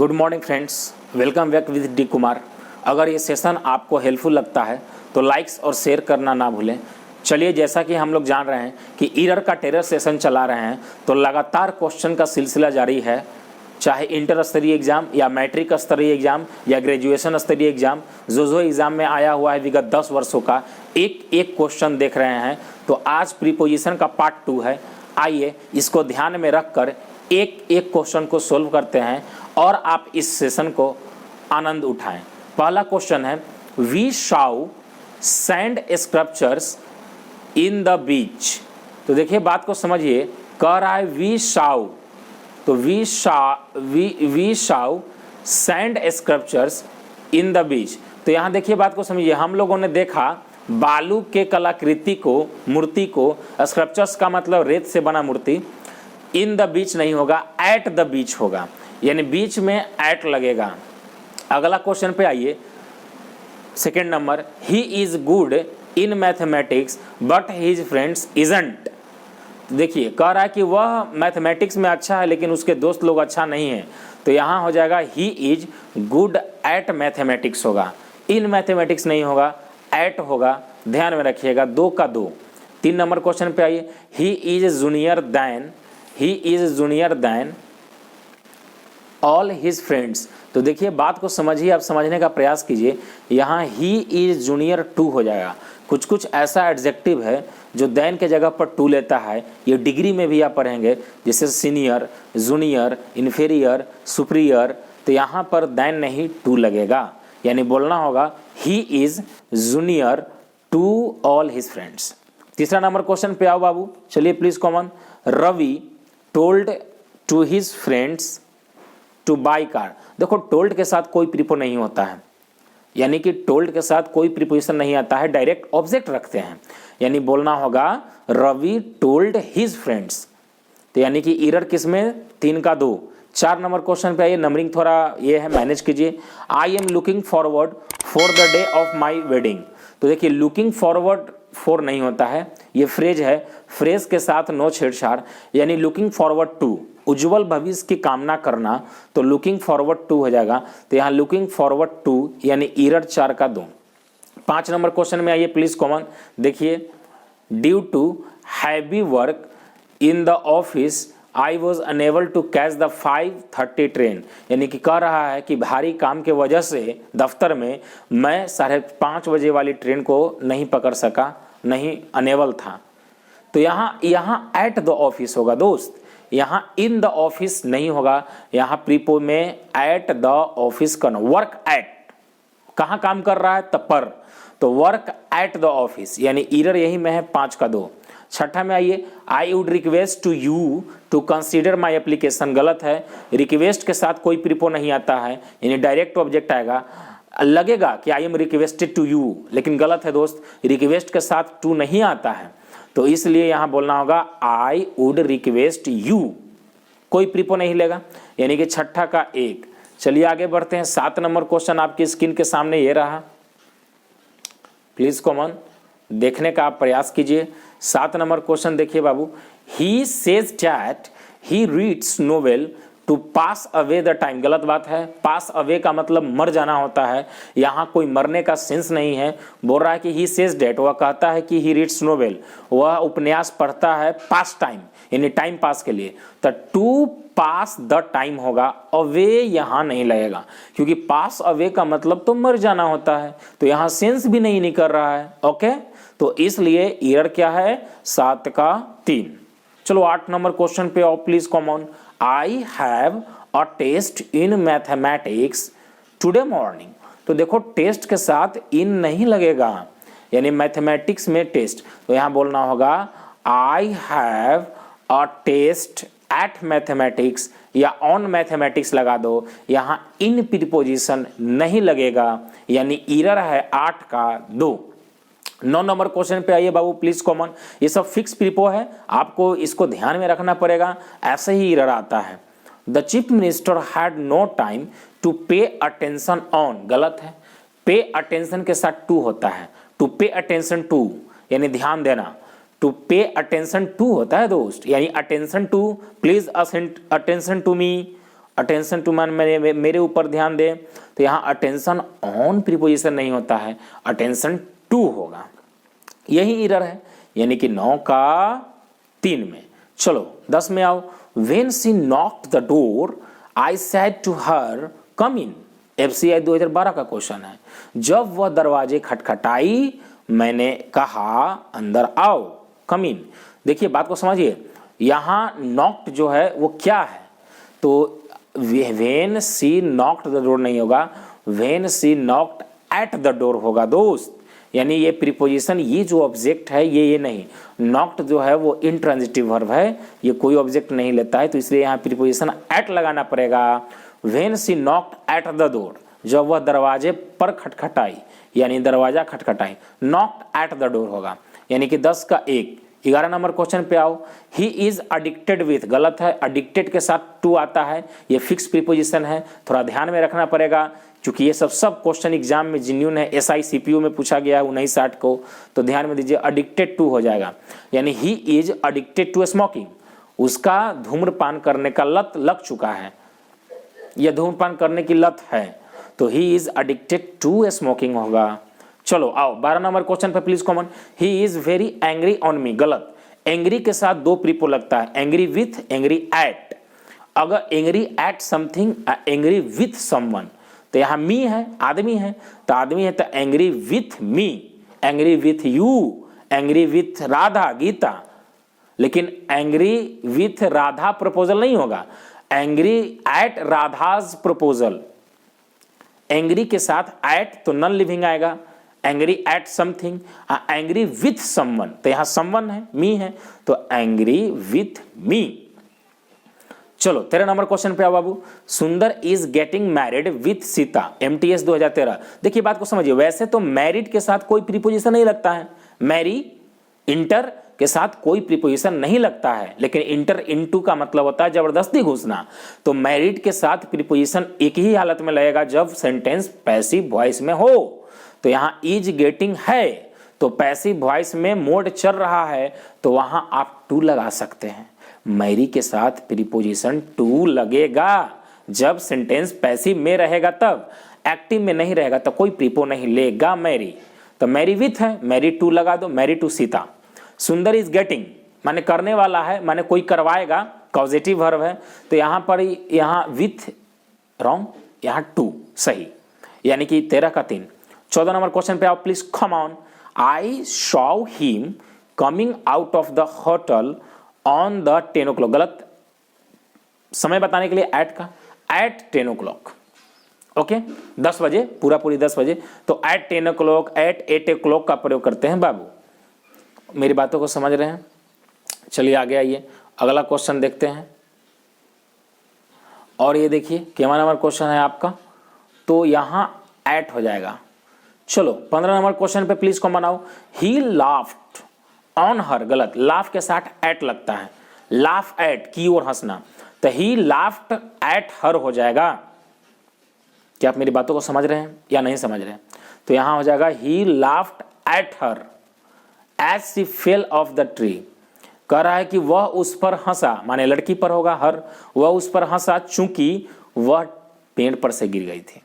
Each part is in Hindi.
Good morning friends, welcome back with D Kumar. अगर ये सेशन आपको हेल्पफुल लगता है तो लाइक्स और शेयर करना ना भूलें। चलिए, जैसा कि हम लोग जान रहे हैं कि ईयर का टेरर सेशन चला रहे हैं, तो लगातार क्वेश्चन का सिलसिला जारी है। चाहे इंटर स्तरीय एग्जाम या मैट्रिक स्तरीय एग्जाम या ग्रेजुएशन स्तरीय एग्जाम, जो एग्जाम में आया हुआ है विगत 10 वर्षों का एक एक क्वेश्चन देख रहे हैं। तो आज प्रीपोजिशन का पार्ट 2 है। आइए इसको ध्यान में रखकर एक एक क्वेश्चन को सोल्व करते हैं और आप इस सेशन को आनंद उठाएं। पहला क्वेश्चन है, we saw sand sculptures in the beach. तो देखिए बात को समझिए, कह रहा है वी शाउ, तो we saw sand sculptures in the beach. तो यहाँ देखिए बात को समझिए, हम लोगों ने देखा बालू के कलाकृति को, मूर्ति को, स्क्रप्चर्स का मतलब रेत से बना मूर्ति, इन द बीच नहीं होगा, एट द बीच होगा, यानी बीच में एट लगेगा। अगला क्वेश्चन पे आइए, second number, he is good in mathematics but his friends isn't. देखिए कह रहा है कि वह मैथमेटिक्स में अच्छा है लेकिन उसके दोस्त लोग अच्छा नहीं है। तो यहाँ हो जाएगा he is good at mathematics होगा, इन मैथमेटिक्स नहीं होगा, एट होगा, ध्यान में रखिएगा, 2 का 2। 3 नंबर क्वेश्चन पे आइए, he is junior than all his friends. तो देखिए बात को समझिए, आप समझने का प्रयास कीजिए। यहाँ ही इज जूनियर टू हो जाएगा। कुछ कुछ ऐसा एडजेक्टिव है जो दैन के जगह पर टू लेता है। ये डिग्री में भी आप पढ़ेंगे, जैसे सीनियर, जूनियर, इन्फीरियर, सुपीरियर। तो यहाँ पर दैन नहीं टू लगेगा, यानी बोलना होगा he is junior to all his friends. तीसरा नंबर क्वेश्चन पे आओ बाबू, चलिए please come on. Ravi told to his friends to buy car. देखो टोल्ड के साथ कोई प्रीपो नहीं होता है, यानी कि टोल्ड के साथ कोई प्रीपोजिशन नहीं आता है, डायरेक्ट ऑब्जेक्ट रखते हैं, यानी बोलना होगा रवि टोल्ड हिज फ्रेंड्स। तो यानी कि एरर किस में, 3 का 2। 4 नंबर क्वेश्चन पे आइए, नंबरिंग थोड़ा ये है, मैनेज कीजिए। I am looking forward for the day of my wedding. तो देखिए लुकिंग फॉरवर्ड फॉर नहीं होता है, ये फ्रेज है, फ्रेज के साथ नो छेड़छाड़, यानी लुकिंग फॉरवर्ड टू, उज्जवल भविष्य की कामना करना, तो लुकिंग फॉरवर्ड टू हो जाएगा। तो यहाँ लुकिंग फॉरवर्ड टू यानी एरर 4 का 2। 5 नंबर क्वेश्चन में आइए प्लीज कॉमन, देखिए, due to heavy work in the office I was unable to catch the 5:30 train. यानी कि कह रहा है कि भारी काम के वजह से दफ्तर में मैं 5:30 बजे वाली ट्रेन को नहीं पकड़ सका, नहीं, अनेबल था। तो यहाँ एट द ऑफिस होगा दोस्त, यहाँ इन द ऑफिस नहीं होगा, यहाँ प्रीपो में एट द ऑफिस करना। वर्क एट, कहाँ काम कर रहा है, तब पर, तो वर्क एट द ऑफिस, यानी एरर यही में है, 5 का 2। छठा में आइए, I would request to you to consider my application. गलत है, रिक्वेस्ट के साथ कोई प्रीपो नहीं आता है, यानी डायरेक्ट ऑब्जेक्ट आएगा। लगेगा कि I am requested to you, लेकिन गलत है दोस्त, रिक्वेस्ट के साथ टू नहीं आता है, तो इसलिए यहां बोलना होगा आई वुड रिक्वेस्ट यू, कोई प्रीपो नहीं लेगा, यानी कि छठा का 1। चलिए आगे बढ़ते हैं। 7 नंबर क्वेश्चन आपकी स्क्रीन के सामने ये रहा, प्लीज कॉमन देखने का आप प्रयास कीजिए। 7 नंबर क्वेश्चन देखिए बाबू, he says that he reads novel to pass away the time. गलत बात है, पास अवे का मतलब मर जाना होता है, यहाँ कोई मरने का सेंस नहीं है। बोल रहा है कि ही सेज दैट, वह कहता है कि ही रीड्स नोवेल, वह उपन्यास पढ़ता है पास टाइम, यानी टाइम पास के लिए। तो टू पास द टाइम होगा, अवे यहाँ नहीं लगेगा, क्योंकि पास अवे का मतलब तो मर जाना होता है, तो यहाँ सेंस भी नहीं निकल रहा है। ओके, तो इसलिए एरर क्या है, 7 का 3। चलो 8 नंबर क्वेश्चन पे आओ please come on. I have a test in mathematics today morning. तो देखो टेस्ट के साथ इन नहीं लगेगा, यानी मैथमेटिक्स में टेस्ट, तो यहाँ बोलना होगा I have a test at mathematics या ऑन मैथमेटिक्स लगा दो, यहाँ इन प्रीपोजिशन नहीं लगेगा, यानी एरर है 8 का 2। 9 नंबर क्वेश्चन पे आइए बाबू प्लीज कॉमन। ये सब फिक्स प्रीपो है, आपको इसको ध्यान में रखना पड़ेगा, ऐसे ही एरर आता है। The chief minister had no time to pay attention on. गलत है, पे अटेंशन के साथ टू होता है, टू पे अटेंशन टू यानी ध्यान देना, टू पे अटेंशन टू होता है दोस्त, यानी attention to, please attention to me, attention to man, मेरे ऊपर ध्यान दे, तो यहाँ अटेंशन ऑन प्रीपोजिशन नहीं होता है, अटेंशन टू होगा। यही एरर है, यानी कि 9 का 3 में। चलो 10 में आओ। When she knocked the door, I said to her, come in। FCI 2012 का क्वेश्चन है। जब वह दरवाजे खटखटाई मैंने कहा अंदर आओ, कम इन। देखिए बात को समझिए, यहाँ नॉक्ड जो है वो क्या है, तो when she knocked the door नहीं होगा, when she knocked at the door होगा दोस्त। यानी ये प्रीपोजिशन, ये जो ऑब्जेक्ट है ये नहीं, नॉक्ड जो है वो इंट्रांजिटिव वर्ब है, ये कोई ऑब्जेक्ट नहीं लेता है, तो इसलिए यहाँ प्रीपोजिशन एट लगाना पड़ेगा। When she knocked at the door, जब वह दरवाजे पर खटखटाई, यानी दरवाजा खटखटाई, नॉक्ड एट द डोर होगा, यानी कि 10 का 1। 11 नंबर क्वेश्चन पे आओ। ही इज अडिक्टेड विथ, गलत है, अडिक्टेड के साथ टू आता है, ये फिक्स प्रीपोजिशन है, थोड़ा ध्यान में रखना पड़ेगा, क्योंकि ये सब क्वेश्चन एग्जाम में जेन्युइन है, SI CPO में पूछा गया है 1960 को, तो ध्यान में दीजिए, अडिक्टेड टू हो जाएगा, यानी he is addicted to smoking, उसका धूम्रपान करने का लत लग चुका है, यह धूम्रपान करने की लत है, तो he is addicted to smoking होगा। चलो आओ 12 नंबर क्वेश्चन पे please come on. He is very angry on me, गलत, एंग्री के साथ 2 प्रीपो लगता है, एंग्री विथ, एंग्री एट। अगर angry at something, angry with someone, तो यहाँ मी है, आदमी है, तो आदमी है तो angry with me, angry with you, angry with Radha Gita, लेकिन एंग्री विथ राधा प्रपोजल नहीं होगा, angry at Radha's proposal. Angry के साथ एट तो नॉन लिविंग आएगा, angry at something, angry with someone, तो यहां समवन है, मी है, तो एंग्री विथ मी। चलो 13 नंबर क्वेश्चन पे आओ बाबू। सुंदर is getting married with Sita, MTS 2013। देखिए बात को समझिए, वैसे तो मैरिड के साथ कोई प्रीपोजिशन नहीं लगता है, मैरी इंटर के साथ कोई प्रीपोजिशन नहीं लगता है, लेकिन इंटर इनटू का मतलब होता है जबरदस्ती घुसना, तो मैरिड के साथ प्रीपोजिशन एक ही हालत में लगेगा जब सेंटेंस पैसिव वॉइस में हो। तो यहाँ इज गेटिंग है, तो पैसिव वॉइस में मोड चल रहा है, तो वहां आप टू लगा सकते हैं। मैरी के साथ प्रीपोजिशन टू लगेगा जब सेंटेंस पैसिव में रहेगा, तब एक्टिव में नहीं रहेगा तो कोई प्रीपो नहीं लेगा मैरी। तो मैरी विथ है, मैरी टू लगा दो, मैरी टू सीता। सुंदर इज गेटिंग माने करने वाला है, माने कोई करवाएगा, कॉजेटिव वर्ब है, तो यहां पर यहां विथ रॉन्ग, यहां टू सही, यानी कि 13 का 3। 14 नंबर क्वेश्चन पे आओ please, come on. I saw him coming out of the hotel on the 10 o'clock, गलत, समय बताने के लिए एट का, एट 10 o'clock, ओके 10 बजे, पूरी 10 बजे, तो एट 10 o'clock, एट 8 o'clock का प्रयोग करते हैं बाबू। मेरी बातों को समझ रहे हैं? चलिए आगे आइए, अगला क्वेश्चन देखते हैं। और ये देखिए कितना नंबर क्वेश्चन है आपका, तो यहां एट हो जाएगा। चलो 15 नंबर क्वेश्चन पे प्लीज कॉमन आओ। ही लाफ्ड ऑन हर, गलत, लाफ के साथ एट लगता है, लाफ एट की ओर हंसना, तो ही लाफ्ड एट हर हो जाएगा। क्या आप मेरी बातों को समझ रहे हैं या नहीं समझ रहे हैं? तो यहां हो जाएगा he laughed at her as she fell off the tree. कह रहा है कि वह उस पर हंसा, माने लड़की पर होगा हर, वह उस पर हंसा चूंकि वह पेड़ पर से गिर गई थी,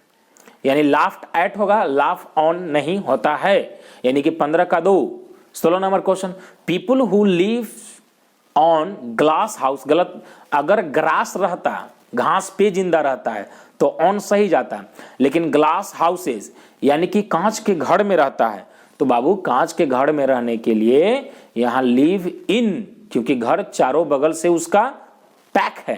यानी लाफ्ड एट होगा, लाफ ऑन नहीं होता है, यानी कि 15 का 2। 16 number question, people who live on glass house, गलत, अगर ग्रास रहता, घास पे जिंदा रहता है तो ऑन सही जाता, लेकिन ग्लास हाउसेज यानी कि कांच के घर में रहता है, तो बाबू कांच के घर में रहने के लिए यहां लिव इन, क्योंकि घर चारों बगल से उसका पैक है,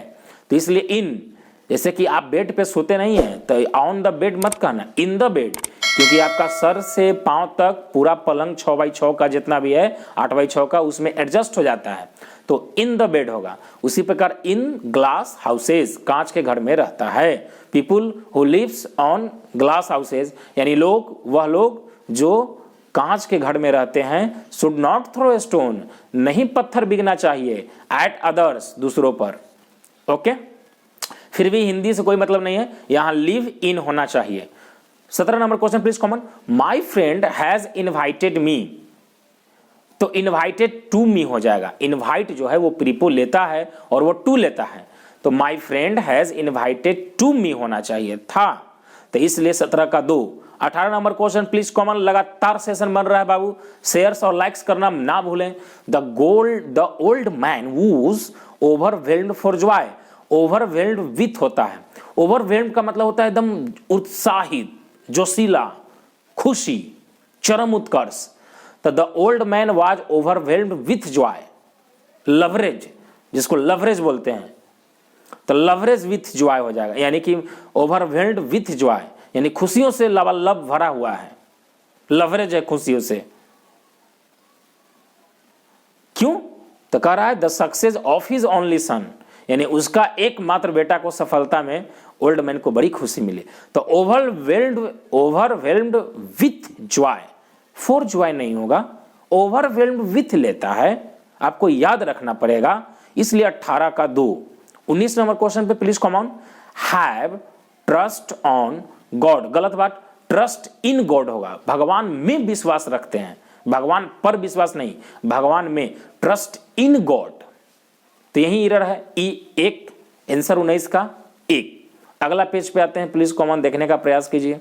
तो इसलिए इन। जैसे कि आप बेड पे सोते नहीं हैं तो ऑन द बेड मत कहना, इन द बेड, क्योंकि आपका सर से पांव तक पूरा पलंग 6x6 का जितना भी है, 8x6 का, उसमें एडजस्ट हो जाता है, तो इन द बेड होगा। उसी प्रकार इन ग्लास हाउसेज, कांच के घर में रहता है। People who lives on glass houses यानी लोग, वह लोग जो कांच के घर में रहते हैं, should not throw a stone, नहीं पत्थर बिगना चाहिए, एट अदर्स, दूसरों पर, ओके। फिर भी हिंदी से कोई मतलब नहीं है, यहां लिव इन होना चाहिए। 17 number question please common, my friend has invited me, तो इनवाइटेड टू मी हो जाएगा। इनवाइट जो है वो प्रीपो लेता है और वो टू लेता है, तो my friend has invited to me होना चाहिए था, तो इसलिए 17 का 2। 18 नंबर क्वेश्चन प्लीज कॉमन, लगातार सेशन बन रहा है बाबू, शेयर्स और लाइक्स करना ना भूलें। The old man whose overwhelmed for Joy. Overwhelmed with होता है, ओवरवेल्म्ड का मतलब होता है एकदम उत्साहित, जोशीला, खुशी, चरम उत्कर्ष। तो the old man was overwhelmed with Joy, leverage, जिसको लवरेज बोलते हैं, तो लवरेज विथ जॉय हो जाएगा, यानी कि ओवरवेल्म्ड विथ जॉय यानी खुशियों से लबालब भरा हुआ है, लवरेज है खुशियों से। क्यों? तो कह रहा है the success of his only son, यानी उसका एकमात्र बेटा को सफलता में ओल्ड मैन को बड़ी खुशी मिली। तो overwhelmed with Joy, for Joy नहीं होगा, ओवरवेल्म्ड विथ लेता है, आपको याद रखना पड़ेगा, इसलिए 18 का 2। 19 नंबर क्वेश्चन पे please come on, have trust on God, गलत बात, ट्रस्ट इन गॉड होगा, भगवान में विश्वास रखते हैं, भगवान पर विश्वास नहीं, भगवान में, ट्रस्ट इन गॉड, तो यही एरर है। E1 आंसर 19 का 1। अगला पेज पे आते हैं, प्लीज कॉमन देखने का प्रयास कीजिए।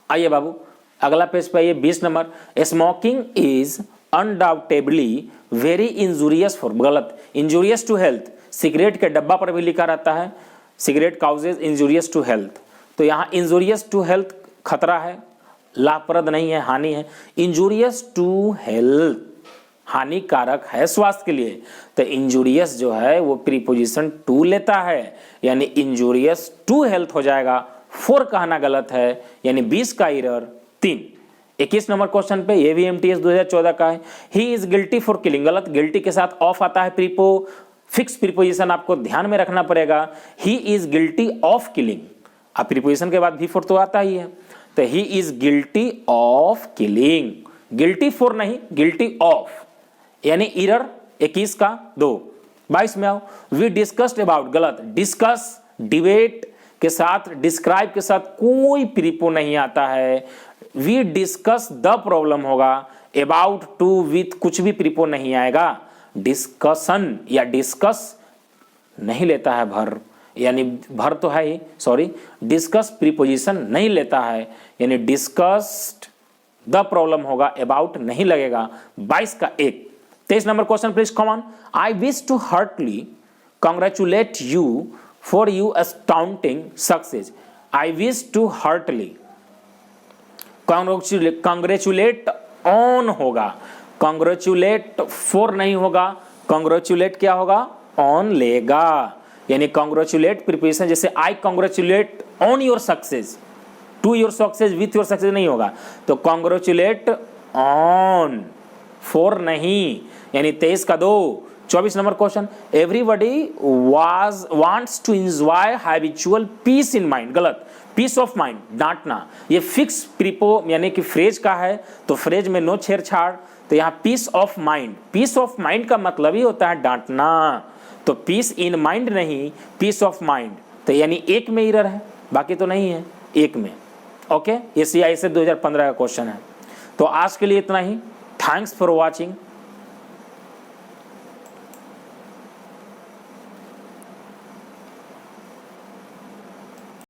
आइए बाबू अगला पेज पे आइए, 20 नंबर, smoking is undoubtedly very injurious for, गलत, इंजूरियस टू हेल्थ, सिगरेट के डब्बा पर भी लिखा रहता है cigarette causes injurious to health, तो यहाँ इंजूरियस टू हेल्थ खतरा है, लाभप्रद नहीं है, हानि है, इंजूरियस टू हेल्थ हानिकारक है स्वास्थ्य के लिए, तो इंजूरियस जो है वो प्रीपोजिशन टू लेता है, यानी इंजूरियस टू हेल्थ हो जाएगा, 4 कहना गलत है, यानी 20 का एरर 3। 21 नंबर क्वेश्चन पे, ये भी एमटीएस 2014 का है, he is guilty for killing, गलत, गिल्टी के साथ ऑफ आता है, प्रीपो फिक्स प्रीपोजिशन आपको ध्यान में रखना पड़ेगा, he is guilty of killing, अब प्रीपोजिशन के बाद भी फॉर तो आता ही है, तो he is guilty of killing, guilty for नहीं, गिल्टी ऑफ, यानी एरर 21 का 2। 22 में आओ, वी डिस्कस्ड अबाउट, गलत, डिस्कस, डिबेट के साथ, डिस्क्राइब के साथ कोई प्रीपो नहीं आता है, वी डिस्कस द प्रॉब्लम होगा, अबाउट टू विथ कुछ भी प्रीपो नहीं आएगा, डिस्कशन या डिस्कस नहीं लेता है भर, यानी भर तो है ही, सॉरी, डिस्कस प्रीपोजिशन नहीं लेता है, यानी डिस्कस्ड द प्रॉब्लम होगा, अबाउट नहीं लगेगा। 22 का 1। 23 नंबर question please come on, I wish to heartily congratulate you for you astounding success, I wish to heartily, congratulate on होगा, कांग्रेचुलेट फॉर नहीं होगा, कांग्रेचुलेट क्या होगा, ऑन लेगा, यानी कांग्रेचुलेट प्रीपोजिशन, जैसे I congratulate on your success, to your success, with your success नहीं होगा, तो कांग्रेचुलेट ऑन, फॉर नहीं, यानी 23 का 2। 24 number question, everybody wants to enjoy habitual peace in mind, गलत, पीस ऑफ माइंड, डांटना, ये फिक्स प्रीपो यानी कि फ्रेज का है, तो फ्रेज में नो छेड़छाड़, तो यहाँ peace of mind, peace of mind का मतलब ही होता है डांटना, तो पीस इन माइंड नहीं, पीस ऑफ माइंड, तो यानी 1 में एरर है, बाकी तो नहीं है, 1 में। ओके, ये CI से 2015 का क्वेश्चन है। तो आज के लिए इतना ही, थैंक्स फॉर वॉचिंग।